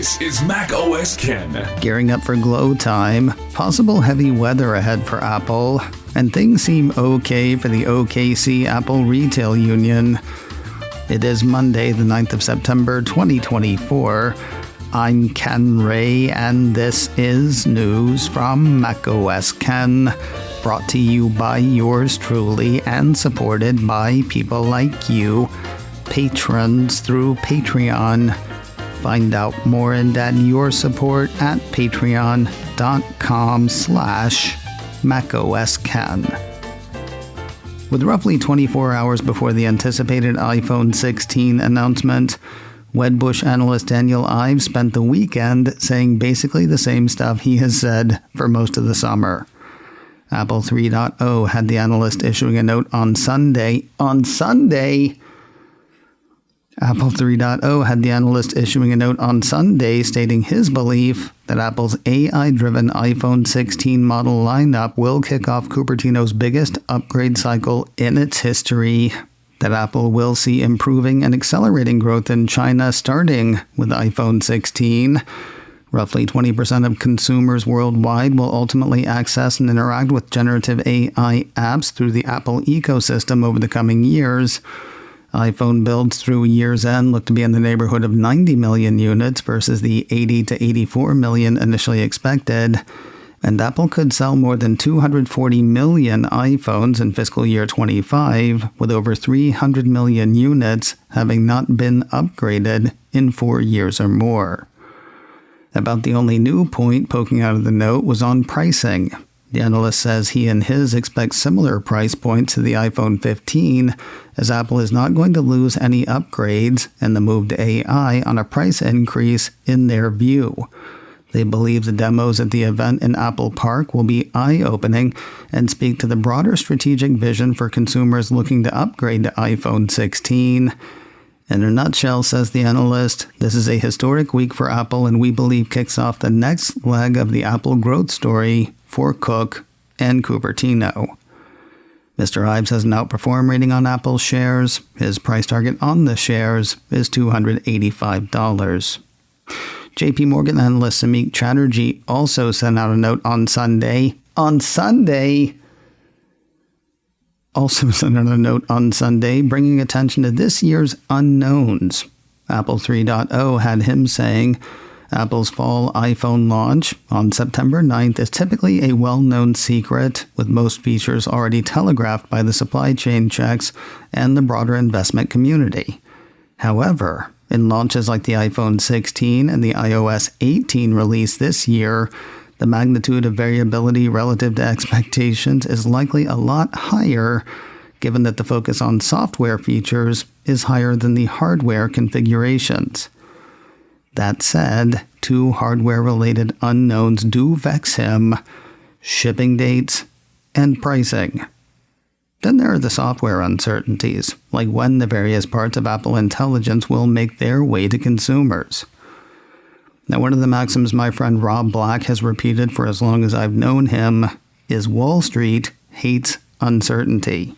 This is Mac OS Ken. Gearing up for Glowtime, possible heavy weather ahead for Apple, and things seem okay for the OKC Apple Retail Union. It is Monday, the 9th of September, 2024. I'm Ken Ray, and this is news from Mac OS Ken, brought to you by yours truly and supported by people like you, patrons through Patreon. Find out more and add your support at patreon.com/MacOSKen. With roughly 24 hours before the anticipated iPhone 16 announcement, Wedbush analyst Daniel Ives spent the weekend saying basically the same stuff he has said for most of the summer. Apple 3.0 had the analyst issuing a note on Sunday. Apple 3.0 had the analyst issuing a note on Sunday stating his belief that Apple's AI-driven iPhone 16 model lineup will kick off Cupertino's biggest upgrade cycle in its history, that Apple will see improving and accelerating growth in China starting with iPhone 16. Roughly 20% of consumers worldwide will ultimately access and interact with generative AI apps through the Apple ecosystem over the coming years. iPhone builds through year's end look to be in the neighborhood of 90 million units versus the 80 to 84 million initially expected, and Apple could sell more than 240 million iPhones in fiscal year 25, with over 300 million units having not been upgraded in 4 years or more. About the only new point poking out of the note was on pricing. The analyst says he and his expect similar price points to the iPhone 15, as Apple is not going to lose any upgrades and the move to AI on a price increase in their view. They believe the demos at the event in Apple Park will be eye-opening and speak to the broader strategic vision for consumers looking to upgrade to iPhone 16. In a nutshell, says the analyst, this is a historic week for Apple and we believe kicks off the next leg of the Apple growth story for Cook and Cupertino. Mr. Ives has an outperform rating on Apple shares. His price target on the shares is $285. JP Morgan analyst Samik Chatterjee also sent out a note on Sunday. Bringing attention to this year's unknowns. Apple 3.0 had him saying, Apple's fall iPhone launch on September 9th is typically a well-known secret, with most features already telegraphed by the supply chain checks and the broader investment community. However, in launches like the iPhone 16 and the iOS 18 release this year, the magnitude of variability relative to expectations is likely a lot higher, given that the focus on software features is higher than the hardware configurations. That said, two hardware-related unknowns do vex him: shipping dates and pricing. Then there are the software uncertainties, like when the various parts of Apple Intelligence will make their way to consumers. Now, one of the maxims my friend Rob Black has repeated for as long as I've known him is Wall Street hates uncertainty.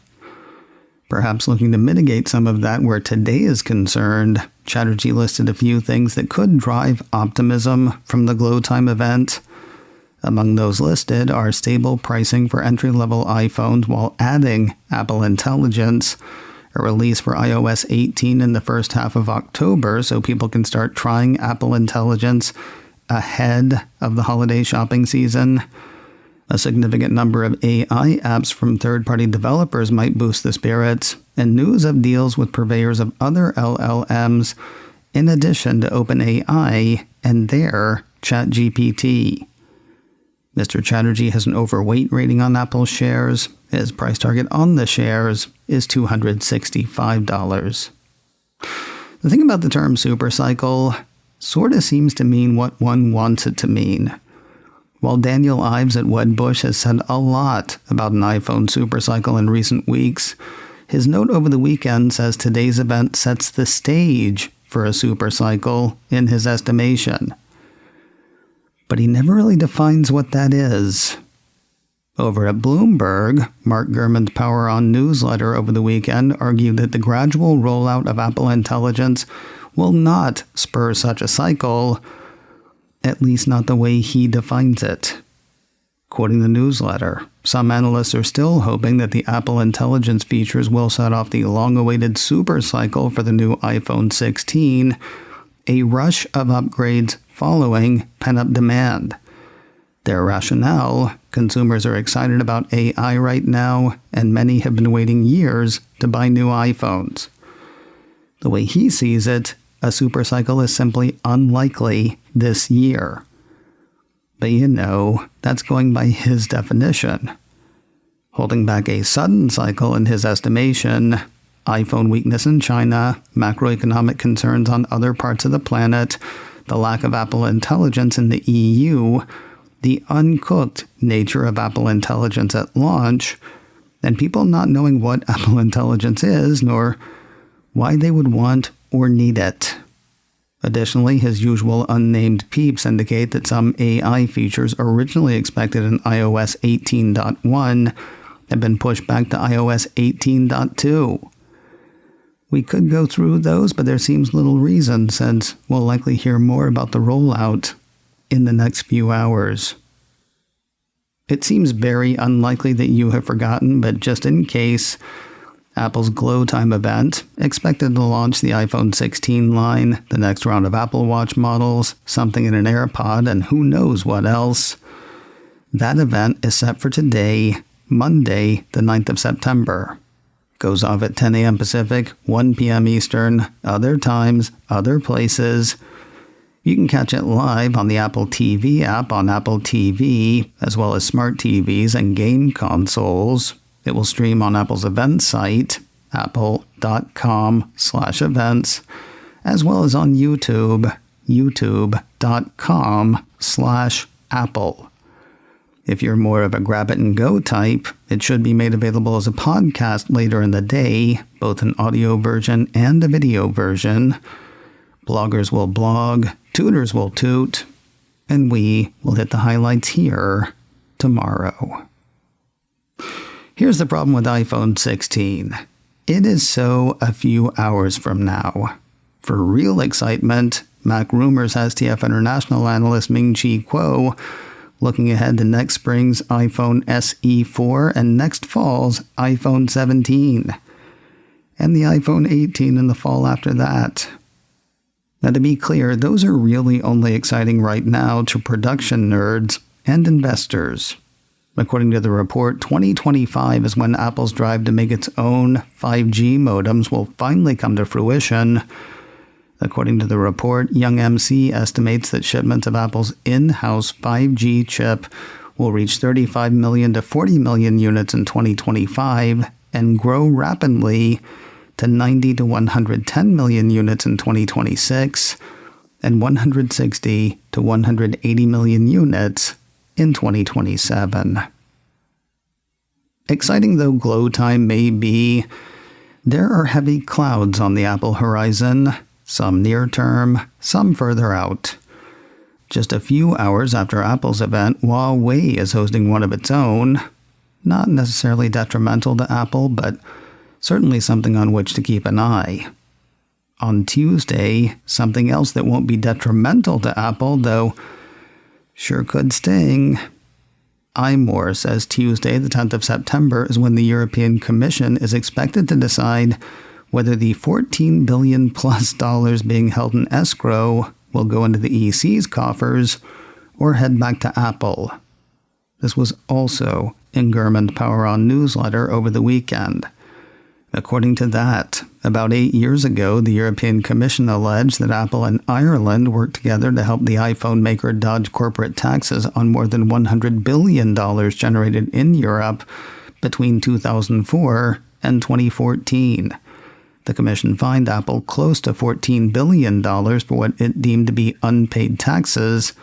Perhaps looking to mitigate some of that where today is concerned, Chatterjee listed a few things that could drive optimism from the Glowtime event. Among those listed are stable pricing for entry-level iPhones while adding Apple Intelligence, a release for iOS 18 in the first half of October so people can start trying Apple Intelligence ahead of the holiday shopping season. A significant number of AI apps from third-party developers might boost the spirits, and news of deals with purveyors of other LLMs, in addition to OpenAI and their ChatGPT. Mr. Chatterjee has an overweight rating on Apple shares. His price target on the shares is $265. The thing about the term SuperCycle sort of seems to mean what one wants it to mean. While Daniel Ives at Wedbush has said a lot about an iPhone SuperCycle in recent weeks, his note over the weekend says today's event sets the stage for a SuperCycle in his estimation. But he never really defines what that is. Over at Bloomberg, Mark Gurman's Power On newsletter over the weekend argued that the gradual rollout of Apple Intelligence will not spur such a cycle, at least not the way he defines it. Quoting the newsletter, some analysts are still hoping that the Apple Intelligence features will set off the long-awaited SuperCycle for the new iPhone 16, a rush of upgrades following pent-up demand. Their rationale: consumers are excited about AI right now, and many have been waiting years to buy new iPhones. The way he sees it, a SuperCycle is simply unlikely this year. But that's going by his definition. Holding back a sudden cycle in his estimation: iPhone weakness in China, macroeconomic concerns on other parts of the planet, the lack of Apple Intelligence in the EU, the uncooked nature of Apple Intelligence at launch, and people not knowing what Apple Intelligence is, nor why they would want or need it. Additionally, his usual unnamed peeps indicate that some AI features originally expected in iOS 18.1 have been pushed back to iOS 18.2. We could go through those, but there seems little reason, since we'll likely hear more about the rollout in the next few hours. It seems very unlikely that you have forgotten, but just in case, Apple's Glowtime event, expected to launch the iPhone 16 line, the next round of Apple Watch models, something in an AirPod, and who knows what else. That event is set for today, Monday, the 9th of September. Goes off at 10 a.m. Pacific, 1 p.m. Eastern, other times, other places. You can catch it live on the Apple TV app on Apple TV, as well as smart TVs and game consoles. It will stream on Apple's event site, apple.com/events, as well as on YouTube, youtube.com/Apple. If you're more of a grab-it-and-go type, it should be made available as a podcast later in the day, both an audio version and a video version. Bloggers will blog, tutors will toot, and we will hit the highlights here tomorrow. Here's the problem with iPhone 16. It is so a few hours from now. For real excitement, Mac Rumors has TF International analyst Ming-Chi looking ahead to next spring's iPhone SE 4 and next fall's iPhone 17. And the iPhone 18 in the fall after that. Now, to be clear, those are really only exciting right now to production nerds and investors. According to the report, 2025 is when Apple's drive to make its own 5G modems will finally come to fruition. According to the report, Young MC estimates that shipments of Apple's in-house 5G chip will reach 35 million to 40 million units in 2025 and grow rapidly to 90 to 110 million units in 2026 and 160 to 180 million units in 2027. Exciting though Glowtime may be, there are heavy clouds on the Apple horizon, some near term, some further out. Just a few hours after Apple's event, Huawei is hosting one of its own. Not necessarily detrimental to Apple, but certainly something on which to keep an eye. On Tuesday, something else that won't be detrimental to Apple, though sure could sting. iMore says Tuesday, the 10th of September, is when the European Commission is expected to decide whether the $14 billion plus being held in escrow will go into the EC's coffers or head back to Apple. This was also in Gurman's Power On newsletter over the weekend. According to that, about 8 years ago, the European Commission alleged that Apple and Ireland worked together to help the iPhone maker dodge corporate taxes on more than $100 billion generated in Europe between 2004 and 2014. The Commission fined Apple close to $14 billion for what it deemed to be unpaid taxes.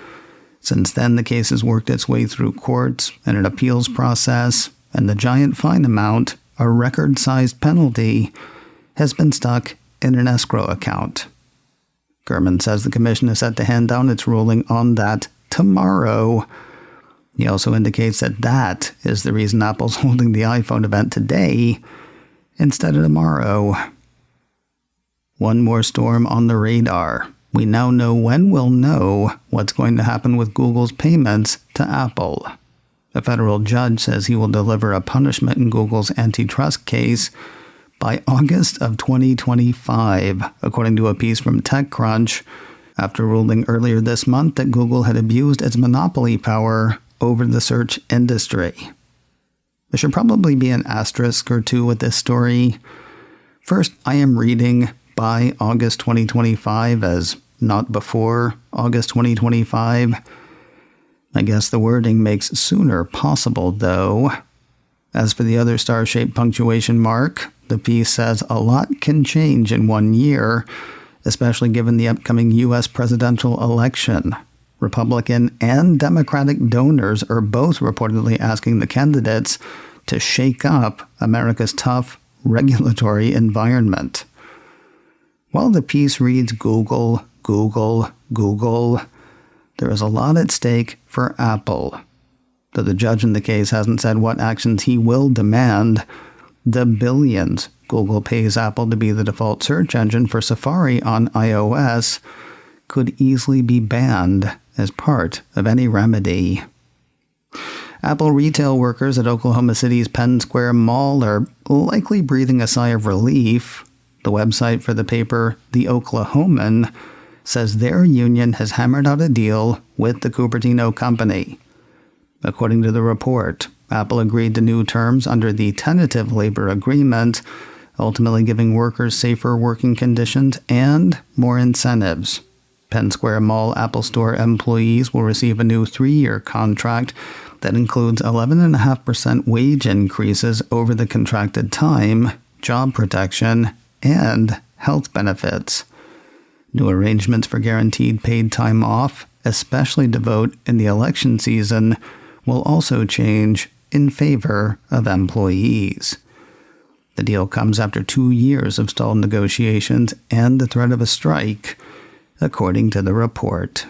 Since then, the case has worked its way through courts and an appeals process, and the giant fine amount, a record-sized penalty, has been stuck in an escrow account. Gurman says the Commission is set to hand down its ruling on that tomorrow. He also indicates that that is the reason Apple's holding the iPhone event today instead of tomorrow. One more storm on the radar. We now know when we'll know what's going to happen with Google's payments to Apple. A federal judge says he will deliver a punishment in Google's antitrust case by August of 2025, according to a piece from TechCrunch, after ruling earlier this month that Google had abused its monopoly power over the search industry. There should probably be an asterisk or two with this story. First, I am reading by August 2025 as not before August 2025. I guess the wording makes sooner possible, though. As for the other star-shaped punctuation mark, the piece says a lot can change in 1 year, especially given the upcoming U.S. presidential election. Republican and Democratic donors are both reportedly asking the candidates to shake up America's tough regulatory environment. While the piece reads Google, Google, Google, there is a lot at stake for Apple. Though the judge in the case hasn't said what actions he will demand, the billions Google pays Apple to be the default search engine for Safari on iOS could easily be banned as part of any remedy. Apple retail workers at Oklahoma City's Penn Square Mall are likely breathing a sigh of relief. The website for the paper, The Oklahoman, says their union has hammered out a deal with the Cupertino company. According to the report, Apple agreed to new terms under the tentative labor agreement, ultimately giving workers safer working conditions and more incentives. Penn Square Mall Apple Store employees will receive a new 3-year contract that includes 11.5% wage increases over the contracted time, job protection, and health benefits. New arrangements for guaranteed paid time off, especially to vote in the election season, will also change in favor of employees. The deal comes after 2 years of stalled negotiations and the threat of a strike, according to the report.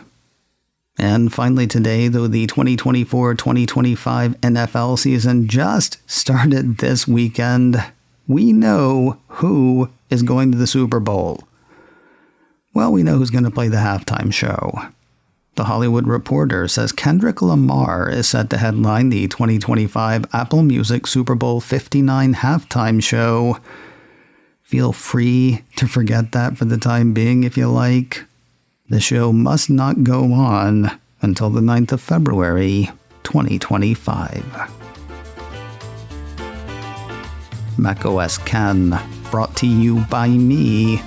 And finally today, though the 2024-2025 NFL season just started this weekend, we know who is going to the Super Bowl. Well, we know who's going to play the halftime show. The Hollywood Reporter says Kendrick Lamar is set to headline the 2025 Apple Music Super Bowl 59 halftime show. Feel free to forget that for the time being if you like. The show must not go on until the 9th of February, 2025. macOS Ken, brought to you by me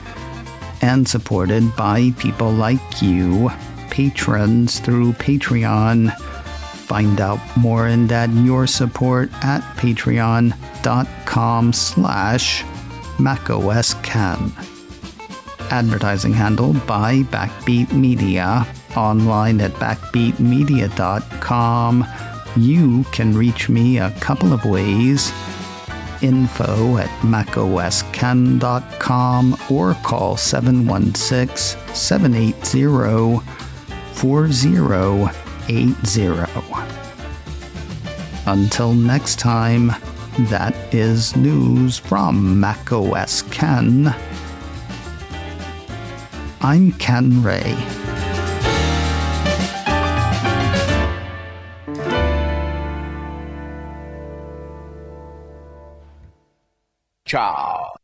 and supported by people like you, patrons through Patreon. Find out more and add your support at patreon.com/macosken. Advertising handled by Backbeat Media, online at backbeatmedia.com. You can reach me a couple of ways. Info at macosken.com or call 716-780-4080. Until next time, that is news from macOS Ken. I'm Ken Ray. Ciao.